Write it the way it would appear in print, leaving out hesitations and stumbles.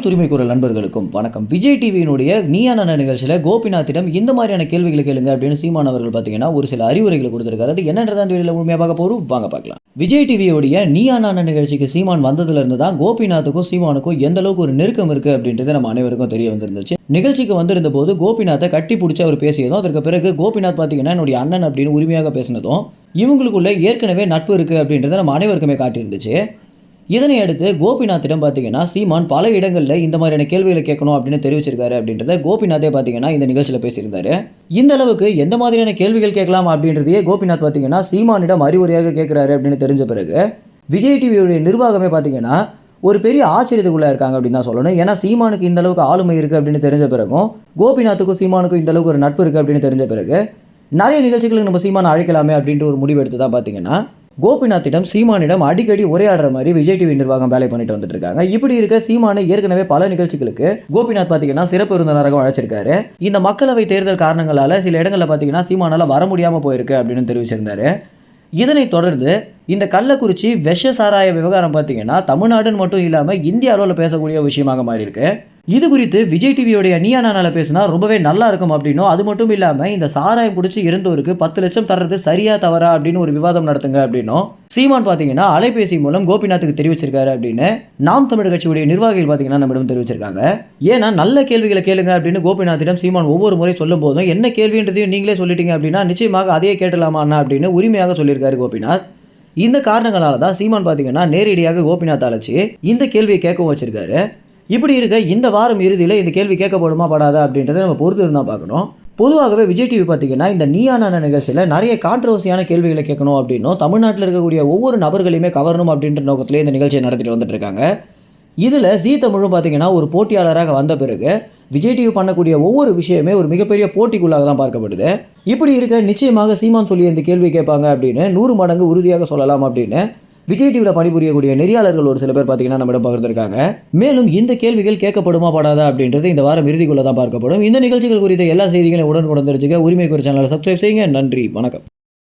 உரிமை குரல் நண்பர்களுக்கும் வணக்கம். விஜய் டிவியினுடைய நீயா நானா நிகழ்ச்சியில் கோபிநாத்திடம் இந்த மாதிரியான கேள்விகளை கேளுங்க அப்படின்னு சீமான் அவர்கள் பார்த்தீங்கன்னா ஒரு சில அறிவுரைகளை கொடுத்திருக்காரு. அது என்னன்றதான் வீடியோவில் முழுமையாக பார்க்க போறோம், வாங்க பார்க்கலாம். விஜய் டிவியோடைய நீயா நானா நிகழ்ச்சிக்கு சீமான் வந்ததுல இருந்து தான் கோபிநாத்துக்கும் சீமானுக்கும் எந்த அளவுக்கு ஒரு நெருக்கம் இருக்கு அப்படின்றது நம்ம அனைவருக்கும் தெரிய வந்திருந்துச்சு. நிகழ்ச்சிக்கு வந்திருந்த போது கோபிநாத்தை கட்டி பிடிச்சி அவர் பேசியதும், அதற்கு பிறகு கோபிநாத் பார்த்தீங்கன்னா என்னுடைய அண்ணன் அப்படின்னு உரிமையாக பேசினதும், இவங்களுக்குள்ள ஏற்கனவே நட்பு இருக்கு அப்படின்றத நம்ம அனைவருக்குமே காட்டியிருந்துச்சு. இதனை அடுத்து கோபிநாத்திடம் பார்த்தீங்கன்னா சீமான் பல இடங்களில் இந்த மாதிரியான கேள்விகளை கேட்கணும் அப்படின்னு தெரிவிச்சிருக்காரு அப்படின்றத கோபிநாத்தே பார்த்தீங்கன்னா இந்த நிகழ்ச்சியில் பேசியிருந்தாரு. இந்த அளவுக்கு எந்த மாதிரியான கேள்விகள் கேட்கலாம் அப்படின்றதையே கோபிநாத் பார்த்தீங்கன்னா சீமானிடம் அறிவுரையாக கேட்குறாரு அப்படின்னு தெரிஞ்ச பிறகு விஜய் டிவியுடைய நிர்வாகமே பார்த்தீங்கன்னா ஒரு பெரிய ஆச்சரியத்துக்குள்ளே இருக்காங்க அப்படின்னு தான் சொல்லணும். ஏன்னா சீமானுக்கு இந்த அளவுக்கு ஆளுமை இருக்குது அப்படின்னு தெரிஞ்ச பிறகும், கோபிநாத்துக்கும் சீமானுக்கும் இந்த அளவுக்கு ஒரு நட்பு இருக்குது அப்படின்னு தெரிஞ்ச பிறகு நிறைய நிகழ்ச்சிகளுக்கு நம்ம சீமானை அழைக்கலாமே அப்படின்ற ஒரு முடிவு எடுத்து தான் பார்த்தீங்கன்னா கோபிநாத்திடம் சீமானிடம் அடிக்கடி உரையாடுற மாதிரி விஜய் டிவி நிர்வாகம் வேலை பண்ணிட்டு வந்துட்டு இருக்காங்க. இப்படி இருக்க சீமானை ஏற்கனவே பல நிகழ்ச்சிகளுக்கு கோபிநாத் பார்த்தீங்கன்னா சிறப்பு விருந்தினராக அழைச்சிருக்காரு. இந்த மக்களவை தேர்தல் காரணங்களால சில இடங்களில் பார்த்தீங்கன்னா சீமானால வர முடியாமல் போயிருக்கு அப்படின்னு தெரிவிச்சிருந்தாரு. இதனைத் தொடர்ந்து இந்த கள்ளக்குறிச்சி விஷ சாராய விவகாரம் பார்த்தீங்கன்னா தமிழ்நாடுன்னு மட்டும் இல்லாமல் இந்திய அளவில் பேசக்கூடிய விஷயமாக மாறி இருக்கு. இது குறித்து விஜய் டிவியோடைய நீயா நானால பேசினா ரொம்பவே நல்லா இருக்கும் அப்படின்னும், அது மட்டும் இல்லாமல் இந்த சாராயம் குடிச்சு இறந்தோருக்கு 10 லட்சம் தர்றது சரியா தவறா அப்படின்னு ஒரு விவாதம் நடத்துங்க அப்படின்னும் சீமான் பார்த்தீங்கன்னா அலைபேசி மூலம் கோபிநாத்துக்கு தெரிவிச்சிருக்காரு அப்படின்னு நாம் தமிழர் கட்சியுடைய நிர்வாகிகள் பார்த்தீங்கன்னா நம்மிடம் தெரிவிச்சிருக்காங்க. ஏன்னா நல்ல கேள்விகளை கேளுங்க அப்படின்னு கோபிநாத்திடம் சீமான் ஒவ்வொரு முறை சொல்லும் போதும் என்ன கேள்வின்றதையும் நீங்களே சொல்லிட்டீங்க அப்படின்னா நிச்சயமாக அதையே கேட்டலாமா அப்படின்னு உரிமையாக சொல்லியிருக்காரு கோபிநாத். இந்த காரணங்களால தான் சீமான் பார்த்தீங்கன்னா நேரடியாக கோபிநாத் அழைச்சி இந்த கேள்வியை கேட்கவும் வச்சிருக்காரு. இப்படி இருக்க இந்த வாரம் இறுதியில் இந்த கேள்வி கேட்கப்படுமா படாதா அப்படின்றத நம்ம பொறுத்து இருந்தால் பார்க்கணும். பொதுவாகவே விஜய் டிவி பார்த்தீங்கன்னா இந்த நீயா நானா நிகழ்ச்சியில் நிறைய கான்ட்ரவர்சியான கேள்விகளை கேட்கணும் அப்படின்னும், தமிழ்நாட்டில் இருக்கக்கூடிய ஒவ்வொரு நபர்களையுமே கவரணும் அப்படின்ற நோக்கத்திலே இந்த நிகழ்ச்சியை நடத்திட்டு வந்துட்டு இருக்காங்க. இதில் ஜீ தமிழும் பார்த்தீங்கன்னா ஒரு போட்டியாளராக வந்த பிறகு விஜய் டிவி பண்ணக்கூடிய ஒவ்வொரு விஷயமே ஒரு மிகப்பெரிய போட்டிக்குள்ளாக தான் பார்க்கப்படுது. இப்படி இருக்க நிச்சயமாக சீமான் சொல்லி இந்த கேள்வி கேட்பாங்க அப்படின்னு 100 மடங்கு உறுதியாக சொல்லலாம் அப்படின்னு விஜய் டிவியில் பணிபுரியக்கூடிய நெறியாளர்கள் ஒரு சில பேர் பார்த்தீங்கன்னா நம்மிடம் பகிர்ந்திருக்காங்க. மேலும் இந்த கேள்விகள் கேட்கப்படுமா படாதா அப்படின்றது இந்த வாரம் இறுதிக்குள்ள தான் பார்க்கப்படும். இந்த நிகழ்ச்சிகள் குறித்த எல்லா செய்திகளையும் உடனுக்குடன் தெரிஞ்சுக்க உரிமை குரல் சேனலை சப்ஸ்கிரைப் செய்யுங்க. நன்றி, வணக்கம்.